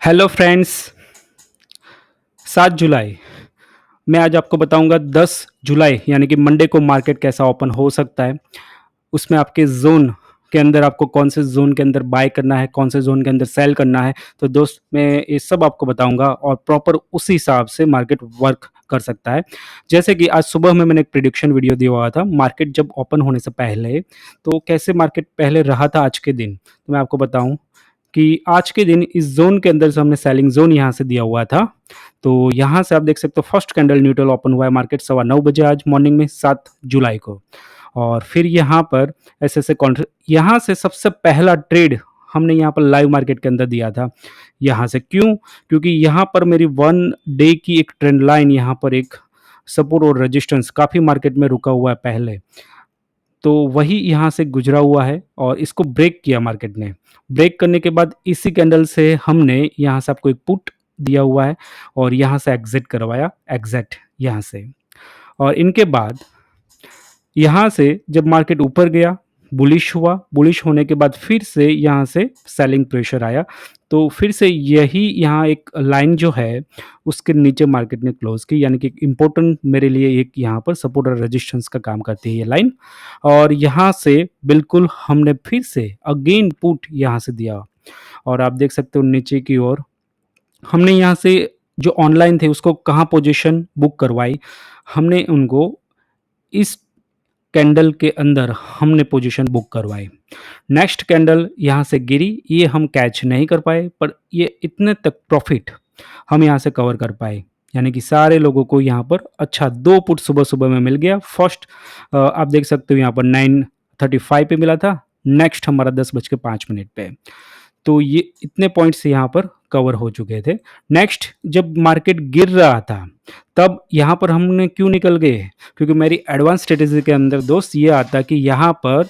Hello friends, 7 जुलाई मैं आज आपको बताऊंगा 10 जुलाई यानी कि मंडे को मार्केट कैसा ओपन हो सकता है। उसमें आपके ज़ोन के अंदर आपको कौन से ज़ोन के अंदर बाय करना है, कौन से ज़ोन के अंदर सेल करना है। तो दोस्त मैं ये सब आपको बताऊंगा और प्रॉपर उसी हिसाब से मार्केट वर्क कर सकता है। जैसे कि आज सुबह में मैंने एक प्रेडिक्शन वीडियो दिया हुआ था, मार्केट जब ओपन होने से पहले, तो कैसे मार्केट पहले रहा था आज के दिन। तो मैं आपको बताऊं कि आज के दिन इस ज़ोन के अंदर से हमने सेलिंग ज़ोन यहाँ से दिया हुआ था। तो यहाँ से आप देख सकते हो फर्स्ट कैंडल न्यूट्रल ओपन हुआ है मार्केट 9:15 बजे आज मॉर्निंग में 7 जुलाई को। और फिर यहाँ पर ऐसे-ऐसे कॉन्ट्र यहाँ से सबसे पहला ट्रेड हमने यहाँ पर लाइव मार्केट के अंदर दिया था। यहाँ से क्यों? क्योंकि यहाँ पर मेरी 1 डे की एक ट्रेंड लाइन यहाँ पर एक सपोर्ट और रेजिस्टेंस काफ़ी मार्केट में रुका हुआ है पहले। तो वही यहाँ से गुजरा हुआ है और इसको ब्रेक किया मार्केट ने। ब्रेक करने के बाद इसी कैंडल से हमने यहाँ से आपको एक पुट दिया हुआ है और यहाँ से एग्ज़िट करवाया, एग्ज़िट यहाँ से। और इनके बाद यहाँ से जब मार्केट ऊपर गया, बुलिश हुआ, बुलिश होने के बाद फिर से यहाँ से सेलिंग प्रेशर आया। तो फिर से यही यहाँ एक लाइन जो है, उसके नीचे मार्केट ने क्लोज़ की, यानी कि इम्पोर्टेंट मेरे लिए एक यहाँ पर सपोर्ट और रेजिस्टेंस का काम करती है ये लाइन। और यहाँ से बिल्कुल हमने फिर से अगेन पुट यहाँ से दिया और आप देख सकते हो नीचे की ओर हमने यहाँ से जो ऑनलाइन थे उसको कहाँ पोजीशन बुक करवाई, हमने उनको इस कैंडल के अंदर हमने पोजीशन बुक करवाई। नेक्स्ट कैंडल यहाँ से गिरी, ये हम कैच नहीं कर पाए, पर ये इतने तक प्रॉफिट हम यहाँ से कवर कर पाए। यानी कि सारे लोगों को यहाँ पर अच्छा 2 पुट सुबह-सुबह में मिल गया। फर्स्ट आप देख सकते हो यहाँ पर 9:35 पे मिला था, नेक्स्ट हमारा 10:05 पे। तो ये इतने पॉइंट्स यहाँ पर कवर हो चुके थे। नेक्स्ट जब मार्केट गिर रहा था, तब यहाँ पर हमने क्यों निकल गए? क्योंकि मेरी एडवांस स्ट्रेटेजी के अंदर दोस्त ये आता कि यहाँ पर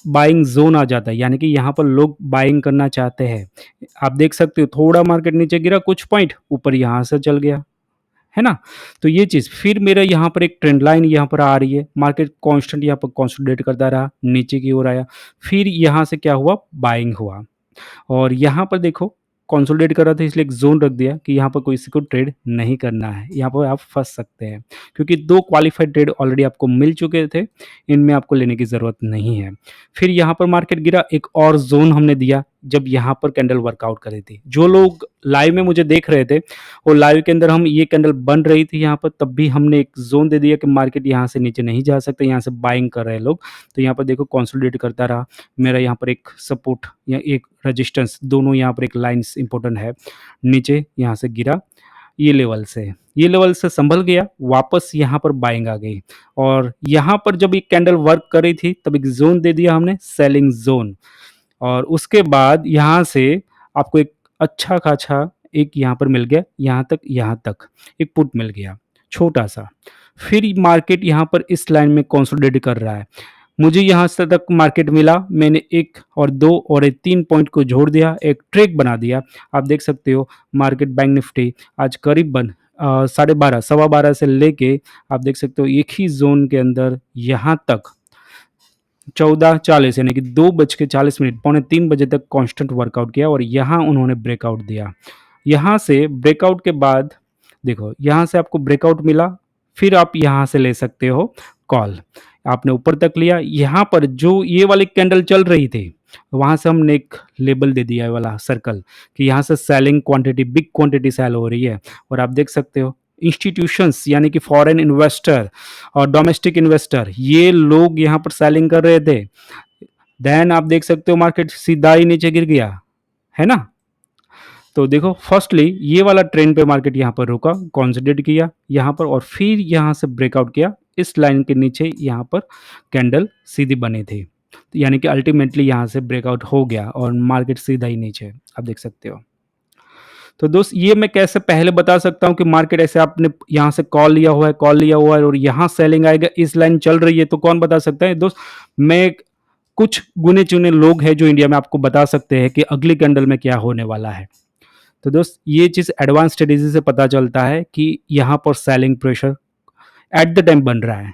बाइंग ज़ोन आ जाता है, यानी कि यहाँ पर लोग बाइंग करना चाहते हैं। आप देख सकते हो थोड़ा मार्केट नीचे गिरा कुछ पॉइंट, ऊपर यहाँ से चल गया, है ना? तो ये चीज़ फिर मेरा यहाँ पर एक ट्रेंड लाइन यहाँ पर आ रही है, मार्केट कांस्टेंट यहाँ पर कंसोलिडेट करता रहा, नीचे की ओर आया, फिर यहाँ से क्या हुआ? बाइंग हुआ। और यहाँ पर देखो कंसोलिडेट कर रहा था इसलिए एक ज़ोन रख दिया कि यहाँ पर किसी को ट्रेड नहीं करना है, यहाँ पर आप फँस सकते हैं। क्योंकि 2 क्वालिफाइड ट्रेड ऑलरेडी आपको मिल चुके थे, इनमें आपको लेने की ज़रूरत नहीं है। फिर यहाँ पर मार्केट गिरा, एक और ज़ोन हमने दिया जब यहाँ पर कैंडल वर्कआउट कर रही थी। जो लोग लाइव में मुझे देख रहे थे, वो लाइव के अंदर हम ये कैंडल बन रही थी यहाँ पर, तब भी हमने एक ज़ोन दे दिया कि मार्केट यहाँ से नीचे नहीं जा सकते, यहाँ से बाइंग कर रहे हैं लोग। तो यहाँ पर देखो कंसोलिडेट करता रहा, मेरा यहाँ पर एक सपोर्ट या एक रेजिस्टेंस दोनों यहाँ पर एक लाइन्स इंपॉर्टेंट है, नीचे यहाँ से गिरा ये लेवल से संभल गया, वापस यहाँ पर बाइंग आ गई। और यहाँ पर जब एक कैंडल वर्क कर रही थी तब एक ज़ोन दे दिया हमने, सेलिंग ज़ोन। और उसके बाद यहाँ से आपको एक अच्छा खासा एक यहाँ पर मिल गया, यहाँ तक एक पुट मिल गया, छोटा-सा। फिर मार्केट यहाँ पर इस लाइन में कंसोलिडेट कर रहा है। मुझे यहाँ से तक मार्केट मिला, मैंने 1 और 2 और 3 पॉइंट को जोड़ दिया, एक ट्रैक बना दिया। आप देख सकते हो मार्केट बैंक निफ्टी आज करीबन 12:30 सवा 12 से लेके आप देख सकते हो एक ही ज़ोन के अंदर यहाँ तक 14:40 यानी कि 2:40 पौने 3 बजे तक कांस्टेंट वर्कआउट किया और यहाँ उन्होंने ब्रेकआउट दिया। यहाँ से ब्रेकआउट के बाद देखो यहाँ से आपको ब्रेकआउट मिला, फिर आप यहाँ से ले सकते हो कॉल। आपने ऊपर तक लिया, यहाँ पर जो ये वाली कैंडल चल रही थी, वहाँ से हमने एक लेबल दे दिया है वाला सर्कल कि यहाँ से selling quantity big quantity sell हो रही है। और आप देख सकते हो इंस्टीट्यूशंस यानी कि फॉरेन इन्वेस्टर और डोमेस्टिक इन्वेस्टर ये लोग यहाँ पर सेलिंग कर रहे थे। देन आप देख सकते हो मार्केट सीधा ही नीचे गिर गया, है ना? तो देखो फर्स्टली ये वाला ट्रेंड पे मार्केट यहाँ पर रुका, कंसोलिडेट किया यहाँ पर और फिर यहाँ से ब्रेकआउट किया। इस लाइन के नीचे यहाँ पर कैंडल सीधी बनी थी। तो यानी कि अल्टीमेटली यहाँ से ब्रेकआउट हो गया और मार्केट सीधा ही नीचे आप देख सकते हो। तो दोस्त ये मैं कैसे पहले बता सकता हूँ कि मार्केट ऐसे आपने यहाँ से कॉल लिया हुआ है और यहाँ सेलिंग आएगा, इस लाइन चल रही है, तो कौन बता सकता है दोस्त? मैं कुछ गुने चुने लोग हैं जो इंडिया में आपको बता सकते हैं कि अगली कैंडल में क्या होने वाला है। तो दोस्त ये चीज़ एडवांस स्ट्रेटेजी से पता चलता है कि यहाँ पर selling pressure at the time बन रहा है।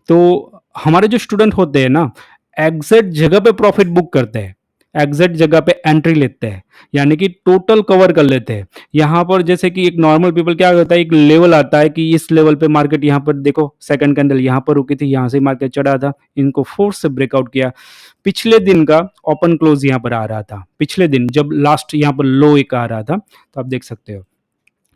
तो हमारे जो स्टूडेंट होते हैं ना, एग्जैक्ट जगह पे प्रॉफिट बुक करते हैं। एग्जैक्ट जगह पे एंट्री लेते हैं, यानी कि टोटल कवर कर लेते हैं। यहाँ पर जैसे कि एक नॉर्मल पीपल क्या होता है, एक लेवल आता है कि इस लेवल पे मार्केट, यहाँ पर देखो सेकंड कैंडल यहाँ पर रुकी थी, यहाँ से मार्केट चढ़ा था, इनको फोर्स से ब्रेकआउट किया। पिछले दिन का ओपन क्लोज यहाँ पर आ रहा था, पिछले दिन जब लास्ट यहाँ पर लो एक आ रहा था, तो आप देख सकते हो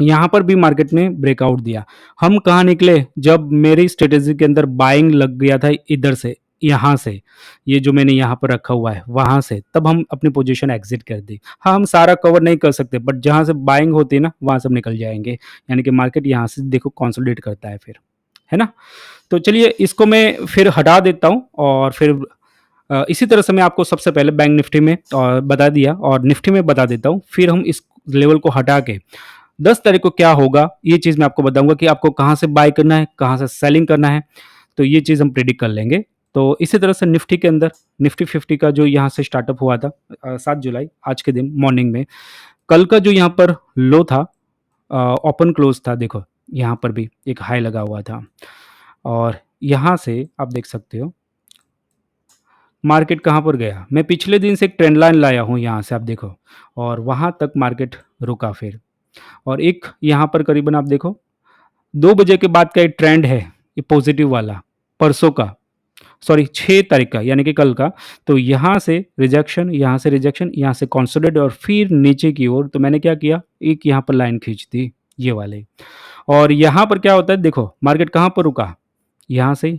यहाँ पर भी मार्केट ने ब्रेकआउट दिया। हम कहाँ निकले, जब मेरी स्ट्रेटेजी के अंदर बाइंग लग गया था इधर से, यहाँ से, ये जो मैंने यहाँ पर रखा हुआ है वहां से, तब हम अपनी पोजीशन एग्जिट कर दी। हाँ, हम सारा कवर नहीं कर सकते, बट जहां से बाइंग होती है ना वहां से हम निकल जाएंगे, यानी कि मार्केट यहाँ से देखो कंसोलिडेट करता है फिर, है ना। तो चलिए इसको मैं फिर हटा देता हूँ, और फिर इसी तरह से मैं आपको सबसे पहले बैंक निफ्टी में बता दिया, और निफ्टी में बता देता हूँ। फिर हम इस लेवल को हटा के 10 तारीख को क्या होगा, ये चीज़ मैं आपको बताऊंगा कि आपको कहाँ से बाय करना है, कहाँ से सेलिंग करना है, तो ये चीज़ हम प्रिडिक्ट कर लेंगे। तो इसी तरह से निफ्टी के अंदर निफ्टी 50 का जो यहाँ से स्टार्टअप हुआ था 7 जुलाई, आज के दिन मॉर्निंग में, कल का जो यहाँ पर लो था, ओपन क्लोज था, देखो यहाँ पर भी एक हाई लगा हुआ था, और यहाँ से आप देख सकते हो मार्केट कहाँ पर गया। मैं पिछले दिन से एक ट्रेंड लाइन लाया हूँ यहाँ से, आप देखो, और वहाँ तक मार्केट रुका फिर, और एक यहाँ पर करीबन आप देखो 2 बजे के बाद का एक ट्रेंड है, ये पॉजिटिव वाला, परसों का, सॉरी 6 तारीख का, यानी कि कल का। तो यहाँ से रिजेक्शन, यहाँ से रिजेक्शन, यहाँ से कॉन्सोलिडेट, और फिर नीचे की ओर। तो मैंने क्या किया, एक यहाँ पर लाइन खींच दी, ये वाले, और यहाँ पर क्या होता है, देखो मार्केट कहाँ पर रुका, यहाँ से,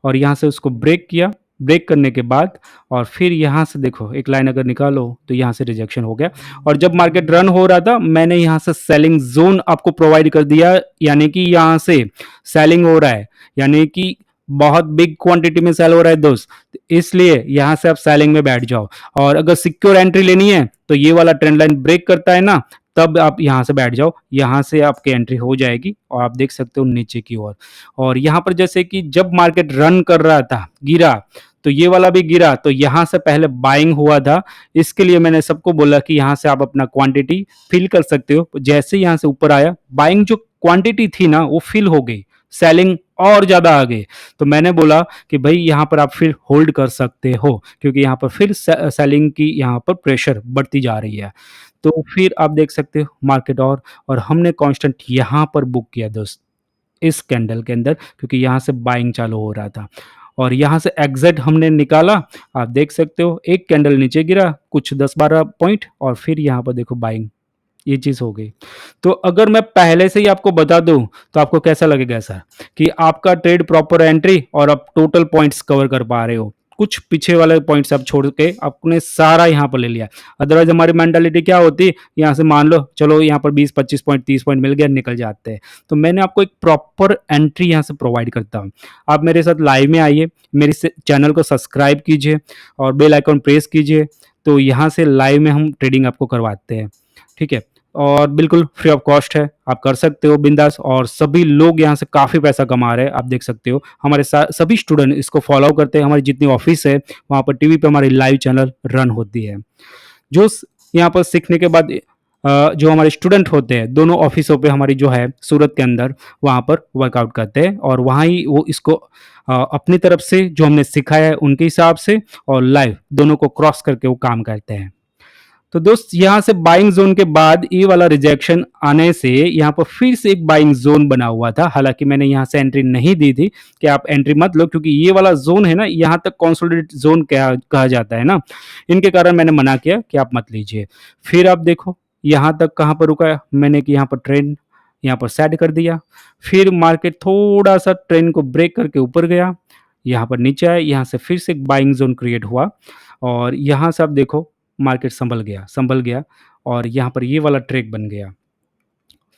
और यहाँ से उसको ब्रेक किया, ब्रेक करने के बाद, और फिर यहाँ से देखो एक लाइन अगर निकालो तो यहाँ से रिजेक्शन हो गया। और जब मार्केट रन हो रहा था, मैंने यहाँ से सेलिंग जोन आपको प्रोवाइड कर दिया, यानी कि यहाँ से सेलिंग हो रहा है, यानी कि बहुत बिग क्वांटिटी में सेल हो रहा है दोस्त, इसलिए यहाँ से आप सेलिंग में बैठ जाओ। और अगर सिक्योर एंट्री लेनी है तो ये वाला ट्रेंड लाइन ब्रेक करता है ना, तब आप यहाँ से बैठ जाओ, यहाँ से आपकी एंट्री हो जाएगी, और आप देख सकते हो नीचे की ओर। और यहाँ पर जैसे कि जब मार्केट रन कर रहा था, गिरा, तो ये वाला भी गिरा, तो यहाँ से पहले बाइंग हुआ था, इसके लिए मैंने सबको बोला कि यहाँ से आप अपना क्वांटिटी फिल कर सकते हो। जैसे यहाँ से ऊपर आया, बाइंग जो क्वांटिटी थी ना वो फिल हो गई, सेलिंग और ज्यादा आ गई, तो मैंने बोला कि भाई यहाँ पर आप फिर होल्ड कर सकते हो, क्योंकि यहाँ पर फिर सेलिंग की यहाँ पर प्रेशर बढ़ती जा रही है। तो फिर आप देख सकते हो मार्केट, और हमने कांस्टेंट यहाँ पर बुक किया दोस्त, इस कैंडल के अंदर, क्योंकि यहाँ से बाइंग चालू हो रहा था, और यहाँ से एग्जिट हमने निकाला। आप देख सकते हो एक कैंडल नीचे गिरा कुछ 10-12 पॉइंट, और फिर यहाँ पर देखो बाइंग, ये चीज़ हो गई। तो अगर मैं पहले से ही आपको बता दूं तो आपको कैसा लगेगा सर, कि आपका ट्रेड प्रॉपर एंट्री और आप टोटल पॉइंट्स कवर कर पा रहे हो, कुछ पीछे वाले पॉइंट्स आप छोड़ के आपने सारा यहाँ पर ले लिया। अदरवाइज हमारी मेंटालिटी क्या होती, यहाँ से मान लो चलो यहाँ पर 20-25 पॉइंट 30 पॉइंट मिल गया, निकल जाते हैं। तो मैंने आपको एक प्रॉपर एंट्री यहाँ से प्रोवाइड करता हूँ। आप मेरे साथ लाइव में आइए, मेरे चैनल को सब्सक्राइब कीजिए और बेल आइकन प्रेस कीजिए, तो यहाँ से लाइव में हम ट्रेडिंग आपको करवाते हैं, ठीक है। और बिल्कुल फ्री ऑफ कॉस्ट है, आप कर सकते हो बिंदास, और सभी लोग यहाँ से काफ़ी पैसा कमा रहे हैं, आप देख सकते हो। हमारे सभी स्टूडेंट इसको फॉलो करते हैं, हमारी जितनी ऑफिस है वहाँ पर टीवी पे हमारी लाइव चैनल रन होती है। जो यहाँ पर सीखने के बाद जो हमारे स्टूडेंट होते हैं दोनों ऑफिसों पे हमारी जो है सूरत के अंदर, वहाँ पर वर्कआउट करते हैं, और वहाँ ही वो इसको अपनी तरफ से जो हमने सिखाया है उनके हिसाब से और लाइव दोनों को क्रॉस करके वो काम करते हैं। तो दोस्त यहाँ से बाइंग जोन के बाद ये वाला रिजेक्शन आने से यहाँ पर फिर से एक बाइंग जोन बना हुआ था। हालांकि मैंने यहाँ से एंट्री नहीं दी थी कि आप एंट्री मत लो, क्योंकि ये वाला जोन है ना, यहाँ तक कंसोलिडेट जोन कहा जाता है ना, इनके कारण मैंने मना किया कि आप मत लीजिए। फिर आप देखो यहाँ तक कहाँ पर रुका, मैंने कि यहाँ पर ट्रेंड यहाँ पर सेट कर दिया, फिर मार्केट थोड़ा सा ट्रेंड को ब्रेक करके ऊपर गया, यहाँ पर नीचे आया, यहाँ से फिर से एक बाइंग जोन क्रिएट हुआ, और यहाँ से आप देखो मार्केट संभल गया, और यहाँ पर ये वाला ट्रैक बन गया।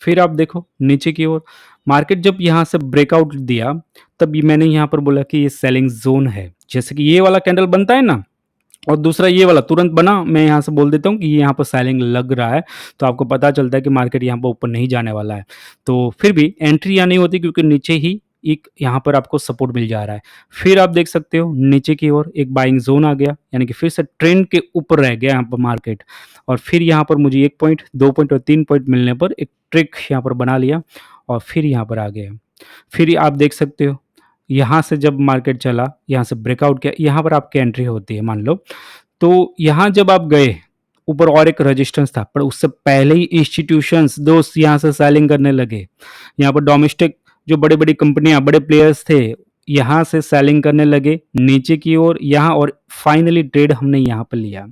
फिर आप देखो नीचे की ओर मार्केट जब यहाँ से ब्रेकआउट दिया, तब मैंने यहाँ पर बोला कि ये सेलिंग जोन है। जैसे कि ये वाला कैंडल बनता है ना, और दूसरा ये वाला तुरंत बना, मैं यहाँ से बोल देता हूँ कि ये यहाँ पर सेलिंग लग रहा है, तो आपको पता चलता है कि मार्केट यहाँ पर ऊपर नहीं जाने वाला है। तो फिर भी एंट्री यहाँ नहीं होती, क्योंकि नीचे ही एक यहाँ पर आपको सपोर्ट मिल जा रहा है। फिर आप देख सकते हो नीचे की ओर एक बाइंग जोन आ गया, यानी कि फिर से ट्रेंड के ऊपर रह गया यहाँ पर मार्केट, और फिर यहाँ पर मुझे 1 पॉइंट 2 पॉइंट और 3 पॉइंट मिलने पर एक ट्रिक यहाँ पर बना लिया, और फिर यहाँ पर आ गया। फिर आप देख सकते हो यहाँ से जब मार्केट चला, यहाँ से ब्रेकआउट किया, यहाँ पर आपकी एंट्री होती है मान लो, तो यहाँ जब आप गए, ऊपर और एक रेजिस्टेंस था, पर उससे पहले ही इंस्टीट्यूशंस दोस्त यहाँ से सेलिंग करने लगे। यहाँ पर डोमेस्टिक जो बड़ी-बड़ी कंपनियाँ, बड़े प्लेयर्स थे, यहाँ से सेलिंग करने लगे नीचे की ओर यहाँ, और फाइनली ट्रेड हमने यहाँ पर लिया।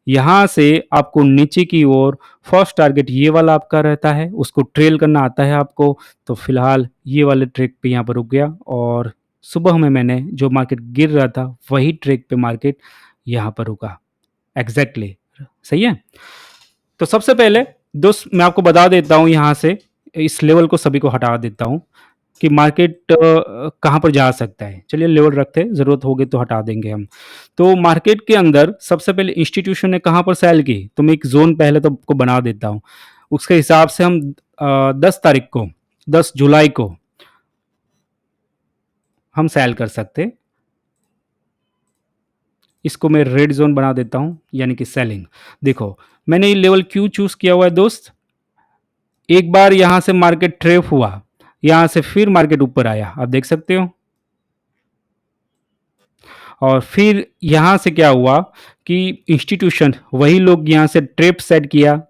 यहाँ से आपको नीचे की ओर फर्स्ट टारगेट ये वाला आपका रहता है, उसको ट्रेल करना आता है आपको। तो फिलहाल ये वाले ट्रैक पे यहाँ पर रुक गया, और सुबह में मैंने जो मार्केट गिर रहा था वही ट्रैक पे मार्केट यहाँ पर रुका। एग्जैक्टली सही है। तो सबसे पहले दोस्त मैं आपको बता देता हूँ यहाँ से, इस लेवल को सभी को हटा देता हूँ कि मार्केट कहाँ पर जा सकता है। चलिए लेवल रखते हैं, ज़रूरत होगी तो हटा देंगे हम। तो मार्केट के अंदर सबसे पहले इंस्टीट्यूशन ने कहाँ पर सेल की, तो मैं एक ज़ोन पहले तो आपको बना देता हूँ। उसके हिसाब से हम 10 तारीख को, 10 जुलाई को हम सेल कर सकते हैं। इसको मैं रेड ज़ोन बना देता हूँ, यानी कि सेलिंग। देखो, मैंने ये लेवल क्यों चूज़ किया हुआ है दोस्त, एक बार यहाँ से मार्केट ट्रेप हुआ, यहाँ से फिर मार्केट ऊपर आया, आप देख सकते हो। और फिर यहाँ से क्या हुआ कि इंस्टीट्यूशन, वही लोग यहाँ से ट्रेप सेट किया,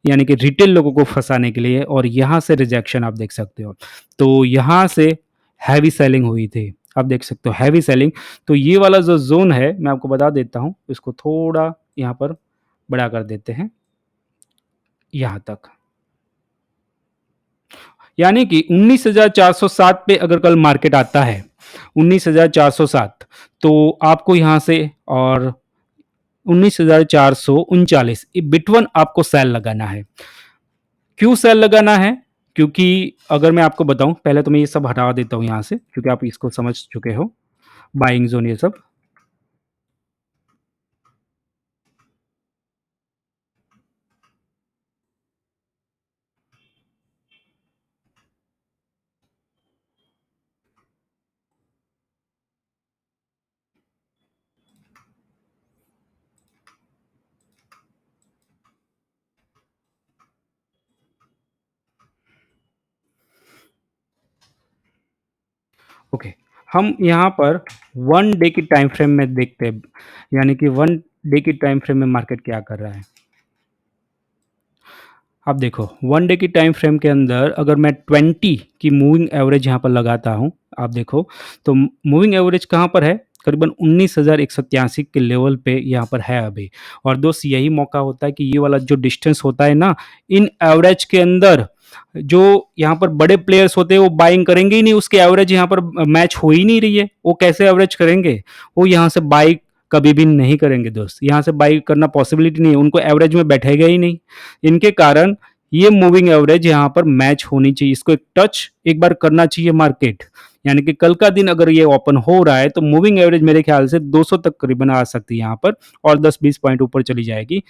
यानी कि रिटेल लोगों को फंसाने के लिए, और यहाँ से रिजेक्शन आप देख सकते हो। तो यहाँ से हैवी सेलिंग हुई थी, आप देख सकते हो हैवी सेलिंग। तो ये वाला जो जोन है मैं आपको बता देता हूँ, इसको थोड़ा यहाँ पर बड़ा कर देते हैं, यहाँ तक, यानी कि 19,407 पे अगर कल मार्केट आता है, 19,407, तो आपको यहाँ से, और 19,439 बिटवीन आपको सेल लगाना है। क्यों सेल लगाना है? क्योंकि अगर मैं आपको बताऊं, पहले तो मैं ये सब हटा देता हूं यहाँ से, क्योंकि आप इसको समझ चुके हो, बाइंग जोन ये सब। ओके, हम यहाँ पर वन डे की टाइम फ्रेम में देखते हैं, यानी कि वन डे की टाइम फ्रेम में मार्केट क्या कर रहा है। आप देखो, वन डे की टाइम फ्रेम के अंदर अगर मैं 20 की मूविंग एवरेज यहाँ पर लगाता हूँ, आप देखो, तो मूविंग एवरेज कहाँ पर है, करीबन 19,183 के लेवल पे यहाँ पर है अभी। और दोस्त यही मौका होता है कि ये वाला जो डिस्टेंस होता है ना, इन एवरेज के अंदर जो यहाँ पर बड़े प्लेयर्स होते हैं वो बाइंग करेंगे ही नहीं, उसके एवरेज यहाँ पर मैच हो ही नहीं रही है, वो कैसे एवरेज करेंगे, वो यहाँ से बाई कभी भी नहीं करेंगे दोस्त, यहाँ से बाई करना पॉसिबिलिटी नहीं है, उनको एवरेज में बैठेगा ही नहीं। इनके कारण ये मूविंग एवरेज यहाँ पर मैच होनी चाहिए, इसको एक टच एक बार करना चाहिए मार्केट, यानी कि कल का दिन अगर ये ओपन हो रहा है तो मूविंग एवरेज मेरे ख्याल से 200 तक करीबन आ सकती है यहाँ पर, और 10-20 पॉइंट ऊपर चली जाएगी।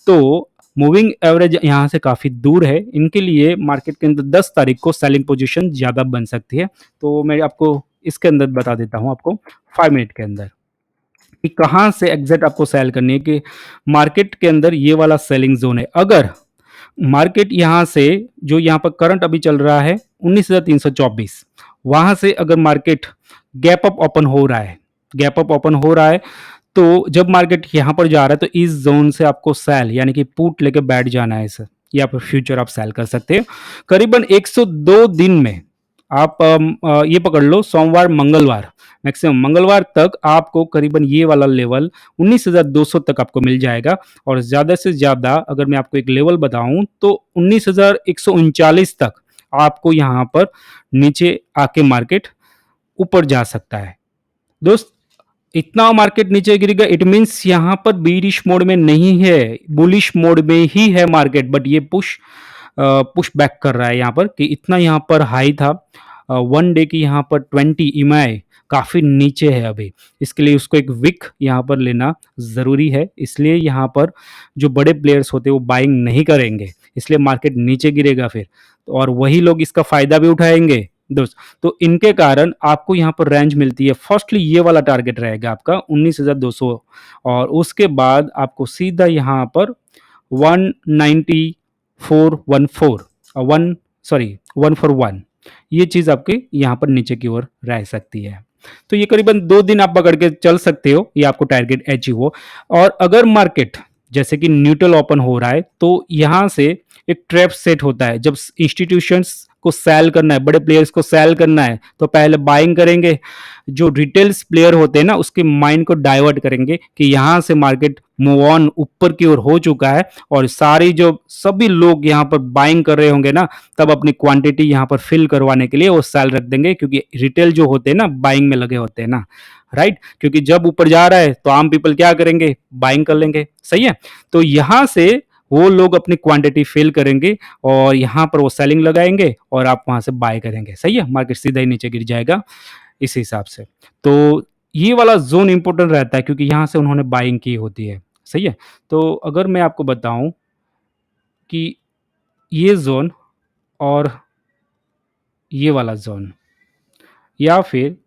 तो मूविंग एवरेज यहाँ से काफ़ी दूर है, इनके लिए मार्केट के अंदर 10 तारीख को सेलिंग पोजीशन ज़्यादा बन सकती है। तो मैं आपको इसके अंदर बता देता हूँ आपको 5 मिनट के अंदर कि कहाँ से एग्जैक्ट आपको सेल करनी है, कि मार्केट के अंदर ये वाला सेलिंग जोन है। अगर मार्केट यहाँ से, जो यहाँ पर करंट अभी चल रहा है 19,324, वहाँ से अगर मार्केट गैप अप ओपन हो रहा है, गैप अप ओपन हो रहा है, तो जब मार्केट यहाँ पर जा रहा है तो इस जोन से आपको सेल, यानी कि पुट लेके बैठ जाना है सर, या फिर फ्यूचर आप सेल कर सकते हैं। करीबन 102 दिन में आप ये पकड़ लो, सोमवार मंगलवार, मैक्सिमम मंगलवार तक आपको करीबन ये वाला लेवल 19,200 तक आपको मिल जाएगा। और ज़्यादा से ज़्यादा अगर मैं आपको एक लेवल बताऊं तो 19,139 तक आपको यहाँ पर नीचे आके मार्केट ऊपर जा सकता है दोस्त। इतना मार्केट नीचे गिरेगा, इट मीन्स यहाँ पर बीरिश मोड में नहीं है, बुलिश मोड में ही है मार्केट, बट ये पुश बैक कर रहा है यहाँ पर, कि इतना यहाँ पर हाई था, वन डे की यहाँ पर 20 ईएमआई काफ़ी नीचे है अभी, इसके लिए उसको एक विक यहाँ पर लेना ज़रूरी है। इसलिए यहाँ पर जो बड़े प्लेयर्स होते हैं वो बाइंग नहीं करेंगे, इसलिए मार्केट नीचे गिरेगा फिर, और वही लोग इसका फ़ायदा भी उठाएंगे दोस्त। तो इनके कारण आपको यहाँ पर रेंज मिलती है। फर्स्टली ये वाला टारगेट रहेगा आपका 19,200, और उसके बाद आपको सीधा यहाँ पर 19414 वन, सॉरी 141, ये चीज़ आपके यहाँ पर नीचे की ओर रह सकती है। तो ये करीबन 2 दिन आप पकड़ के चल सकते हो, ये आपको टारगेट अचीव हो। और अगर मार्केट जैसे कि न्यूट्रल ओपन हो रहा है, तो यहाँ से एक ट्रैप सेट होता है। जब इंस्टीट्यूशंस को सेल करना है, बड़े प्लेयर्स को सेल करना है, तो पहले बाइंग करेंगे। जो रिटेल्स प्लेयर होते हैं ना, उसके माइंड को डाइवर्ट करेंगे कि यहाँ से मार्केट मूव ऑन ऊपर की ओर हो चुका है, और सारी जो सभी लोग यहाँ पर बाइंग कर रहे होंगे ना, तब अपनी क्वांटिटी यहाँ पर फिल करवाने के लिए वो सेल रख देंगे, क्योंकि रिटेल जो होते हैं ना, बाइंग में लगे होते हैं ना, राइट। क्योंकि जब ऊपर जा रहा है तो आम पीपल क्या करेंगे, बाइंग कर लेंगे, सही है। तो यहाँ से वो लोग अपनी क्वांटिटी फिल करेंगे, और यहाँ पर वो सेलिंग लगाएंगे, और आप वहां से बाय करेंगे, सही है। मार्केट सीधा ही नीचे गिर जाएगा इस हिसाब से। तो ये वाला जोन इंपॉर्टेंट रहता है, क्योंकि यहाँ से उन्होंने बाइंग की होती है, सही है। तो अगर मैं आपको बताऊं कि ये जोन और ये वाला जोन, या फिर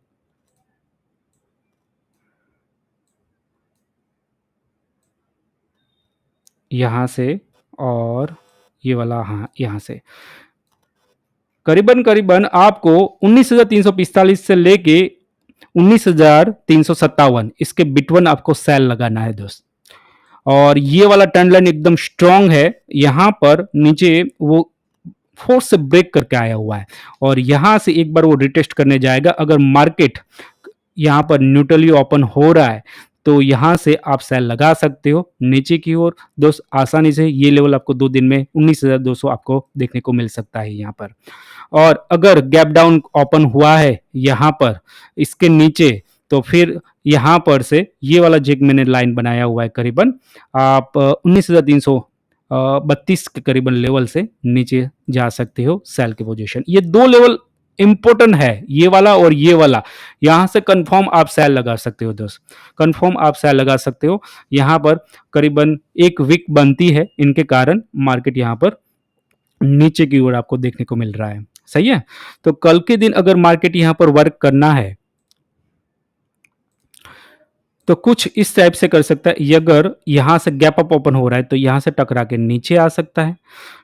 यहाँ से, और ये वाला, हाँ यहाँ से करीबन करीबन आपको 19,345 से लेके 19,357 इसके बिटवीन आपको सेल लगाना है दोस्त। और ये वाला ट्रेंड लाइन एकदम स्ट्रांग है, यहाँ पर नीचे वो फोर्स से ब्रेक करके आया हुआ है, और यहाँ से एक बार वो रिटेस्ट करने जाएगा। अगर मार्केट यहाँ पर न्यूट्रली ओपन हो रहा है, तो यहाँ से आप सेल लगा सकते हो नीचे की ओर दोस्त, आसानी से। ये लेवल आपको 2 दिन में 19,200 आपको देखने को मिल सकता है यहाँ पर। और अगर गैप डाउन ओपन हुआ है यहाँ पर इसके नीचे, तो फिर यहाँ पर से ये वाला जो मैंने लाइन बनाया हुआ है, करीबन आप 19,332 के करीबन लेवल से नीचे जा सकते हो सेल की पोजीशन। ये 2 लेवल इंपॉर्टेंट है, ये वाला और ये वाला। यहाँ से कंफर्म आप सेल लगा सकते हो दोस्त, कंफर्म आप सेल लगा सकते हो। यहाँ पर करीबन एक वीक बनती है, इनके कारण मार्केट यहाँ पर नीचे की ओर आपको देखने को मिल रहा है, सही है। तो कल के दिन अगर मार्केट यहाँ पर वर्क करना है, तो कुछ इस टाइप से कर सकता है। ये अगर यहाँ से गैप अप ओपन हो रहा है, तो यहाँ से टकरा के नीचे आ सकता है,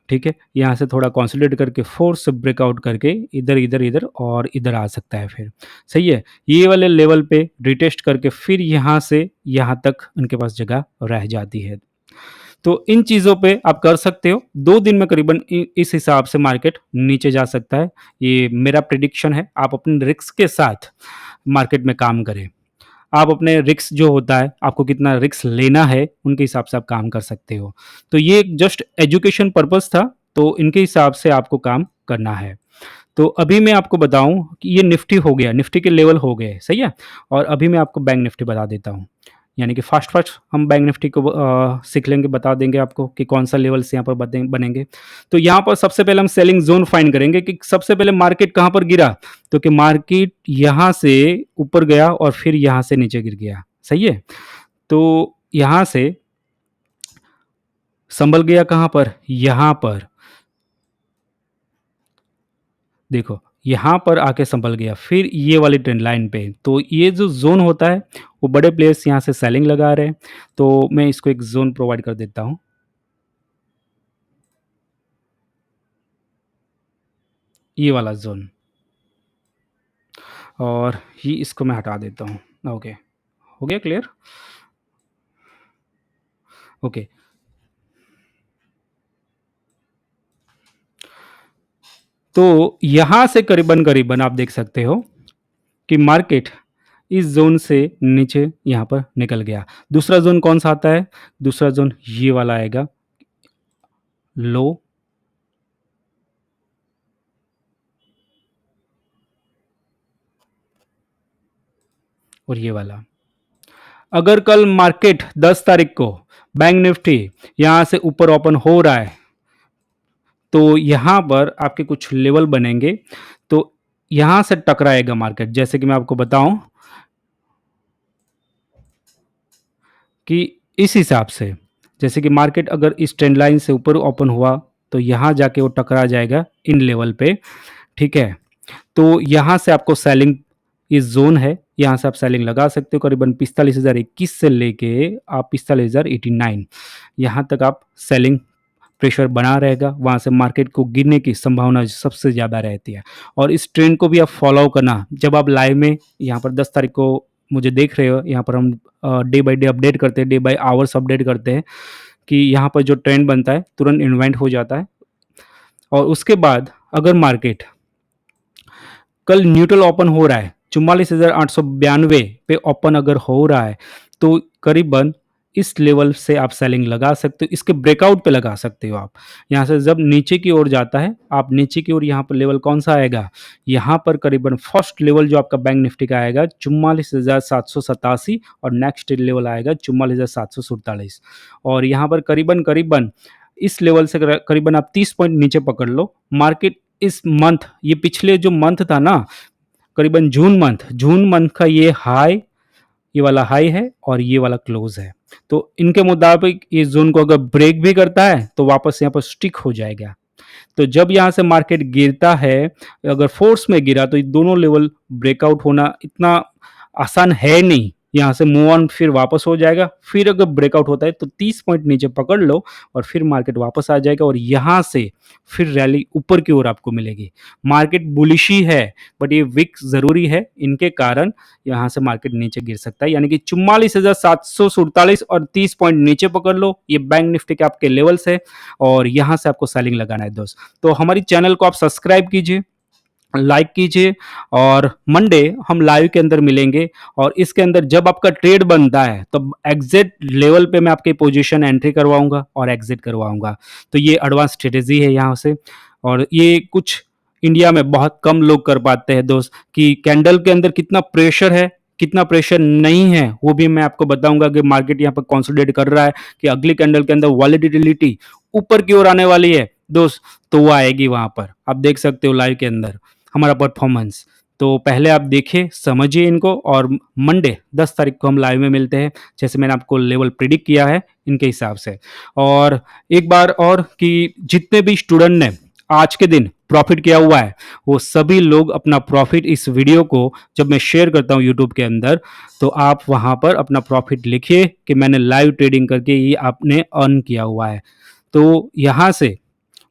ठीक है। यहाँ से थोड़ा कंसोलिडेट करके फोर्स ब्रेकआउट करके इधर इधर इधर और इधर आ सकता है फिर, सही है। ये वाले लेवल पे रिटेस्ट करके फिर यहाँ से यहाँ तक उनके पास जगह रह जाती है। तो इन चीज़ों पे आप कर सकते हो। 2 दिन में करीबन इस हिसाब से मार्केट नीचे जा सकता है। ये मेरा प्रिडिक्शन है। आप अपने रिस्क के साथ मार्केट में काम करें। आप अपने रिस्क जो होता है, आपको कितना रिस्क लेना है, उनके हिसाब से आप काम कर सकते हो। तो ये जस्ट एजुकेशन पर्पस था, तो इनके हिसाब से आपको काम करना है। तो अभी मैं आपको बताऊं कि ये निफ्टी हो गया, निफ्टी के लेवल हो गए, सही है। और अभी मैं आपको बैंक निफ्टी बता देता हूं। यानी कि फास्ट फास्ट हम बैंक निफ्टी को सीख लेंगे, बता देंगे आपको कि कौन सा लेवल से यहाँ पर बनेंगे। तो यहाँ पर सबसे पहले हम सेलिंग जोन फाइंड करेंगे कि सबसे पहले मार्केट कहाँ पर गिरा। तो कि मार्केट यहाँ से ऊपर गया और फिर यहाँ से नीचे गिर गया, सही है। तो यहाँ से संभल गया कहाँ पर, यहाँ पर देखो, यहाँ पर आके संभल गया, फिर ये वाली ट्रेंड लाइन पे। तो ये जो जोन होता है, वो बड़े प्लेयर्स यहाँ से सेलिंग लगा रहे हैं। तो मैं इसको एक जोन प्रोवाइड कर देता हूँ, ये वाला जोन, और ये इसको मैं हटा देता हूँ। ओके, हो गया क्लियर। ओके, तो यहाँ से करीबन करीबन आप देख सकते हो कि मार्केट इस जोन से नीचे यहाँ पर निकल गया। दूसरा जोन कौन सा आता है, दूसरा जोन ये वाला आएगा, लो, और ये वाला। अगर कल मार्केट 10 तारीख को बैंक निफ्टी यहाँ से ऊपर ओपन हो रहा है, तो यहाँ पर आपके कुछ लेवल बनेंगे। तो यहाँ से टकराएगा मार्केट, जैसे कि मैं आपको बताऊं कि इस हिसाब से, जैसे कि मार्केट अगर इस ट्रेंड लाइन से ऊपर ओपन हुआ, तो यहाँ जाके वो टकरा जाएगा इन लेवल पे, ठीक है। तो यहाँ से आपको सेलिंग, ये जोन है, यहाँ से आप सेलिंग लगा सकते हो। करीबन 45,021 से लेके आप 45,089 यहाँ तक आप सेलिंग प्रेशर बना रहेगा, वहाँ से मार्केट को गिरने की संभावना सबसे ज़्यादा रहती है। और इस ट्रेंड को भी आप फॉलो करना, जब आप लाइव में यहाँ पर 10 तारीख को मुझे देख रहे हो, यहाँ पर हम डे बाय डे अपडेट करते हैं, डे बाय आवर्स अपडेट करते हैं कि यहाँ पर जो ट्रेंड बनता है तुरंत इन्वेंट हो जाता है। और उसके बाद अगर मार्केट कल न्यूट्रल ओपन हो रहा है, 44,892 पे ओपन अगर हो रहा है, तो करीबन इस लेवल से आप सेलिंग लगा सकते हो, इसके ब्रेकआउट पे लगा सकते हो आप। यहाँ से जब नीचे की ओर जाता है, आप नीचे की ओर यहाँ पर लेवल कौन-सा आएगा? यहाँ पर करीबन फर्स्ट लेवल जो आपका बैंक निफ्टी का आएगा 44,787 और नेक्स्ट लेवल आएगा 44,747 और यहाँ पर करीबन-करीबन इस लेवल से करीबन आप 30 पॉइंट नीचे पकड़ लो। मार्केट इस मंथ, ये पिछले जो मंथ था ना, करीबन जून मंथ का ये हाई, ये वाला हाई है और ये वाला क्लोज है। तो इनके मुताबिक इस जोन को अगर ब्रेक भी करता है तो वापस यहाँ पर स्टिक हो जाएगा। तो जब यहाँ से मार्केट गिरता है, अगर फोर्स में गिरा तो ये दोनों लेवल ब्रेकआउट होना इतना आसान है नहीं। यहाँ से मूव ऑन फिर वापस हो जाएगा, फिर अगर ब्रेकआउट होता है तो 30 पॉइंट नीचे पकड़ लो और फिर मार्केट वापस आ जाएगा और यहाँ से फिर रैली ऊपर की ओर आपको मिलेगी। मार्केट बुलिश ही है, बट ये वीक ज़रूरी है, इनके कारण यहाँ से मार्केट नीचे गिर सकता है। यानी कि 44,747 और 30 पॉइंट नीचे पकड़ लो, ये बैंक निफ्टी के आपके लेवल्स है और यहाँ से आपको सेलिंग लगाना है दोस्त। तो हमारी चैनल को आप सब्सक्राइब कीजिए, लाइक कीजिए और मंडे हम लाइव के अंदर मिलेंगे और इसके अंदर जब आपका ट्रेड बनता है तब एग्जिट लेवल पे मैं आपकी पोजीशन एंट्री करवाऊंगा और एग्जिट करवाऊंगा। तो ये एडवांस स्ट्रेटेजी है यहाँ से और ये कुछ इंडिया में बहुत कम लोग कर पाते हैं दोस्त, कि कैंडल के अंदर कितना प्रेशर है कितना प्रेशर नहीं है वो भी मैं आपको बताऊंगा कि मार्केट यहाँ पर कंसोलिडेट कर रहा है कि अगली कैंडल के अंदर वॉलेटिलिटी ऊपर की ओर आने वाली है दोस्त, तो वो आएगी वहां पर। आप देख सकते हो लाइव के अंदर हमारा परफॉर्मेंस। तो पहले आप देखिए, समझिए इनको और मंडे 10 तारीख को हम लाइव में मिलते हैं, जैसे मैंने आपको लेवल प्रिडिक्ट किया है इनके हिसाब से। और एक बार और कि जितने भी स्टूडेंट ने आज के दिन प्रॉफिट किया हुआ है वो सभी लोग अपना प्रॉफिट, इस वीडियो को जब मैं शेयर करता हूँ यूट्यूब के अंदर, तो आप वहाँ पर अपना प्रॉफिट लिखिए कि मैंने लाइव ट्रेडिंग करके ये आपने अर्न किया हुआ है। तो यहाँ से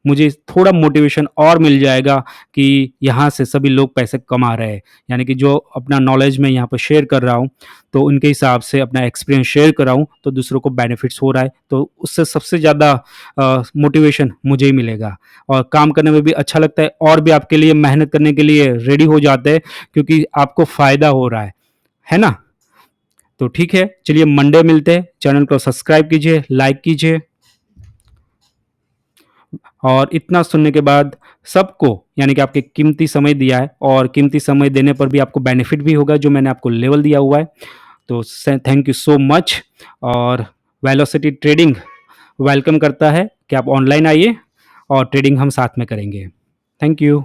मुझे थोड़ा मोटिवेशन और मिल जाएगा कि यहाँ से सभी लोग पैसे कमा रहे हैं। यानी कि जो अपना नॉलेज मैं यहाँ पर शेयर कर रहा हूँ तो उनके हिसाब से अपना एक्सपीरियंस शेयर कर रहा हूँ तो दूसरों को बेनिफिट्स हो रहा है, तो उससे सबसे ज़्यादा मोटिवेशन मुझे ही मिलेगा और काम करने में भी अच्छा लगता है और भी आपके लिए मेहनत करने के लिए रेडी हो जाते हैं क्योंकि आपको फ़ायदा हो रहा है ना? तो ठीक है, चलिए मंडे मिलते हैं। चैनल को सब्सक्राइब कीजिए, लाइक कीजिए और इतना सुनने के बाद सबको, यानी कि आपके कीमती समय दिया है और कीमती समय देने पर भी आपको बेनिफिट भी होगा जो मैंने आपको लेवल दिया हुआ है। तो थैंक यू सो मच। और वेलोसिटी ट्रेडिंग वेलकम करता है कि आप ऑनलाइन आइए और ट्रेडिंग हम साथ में करेंगे। Thank you.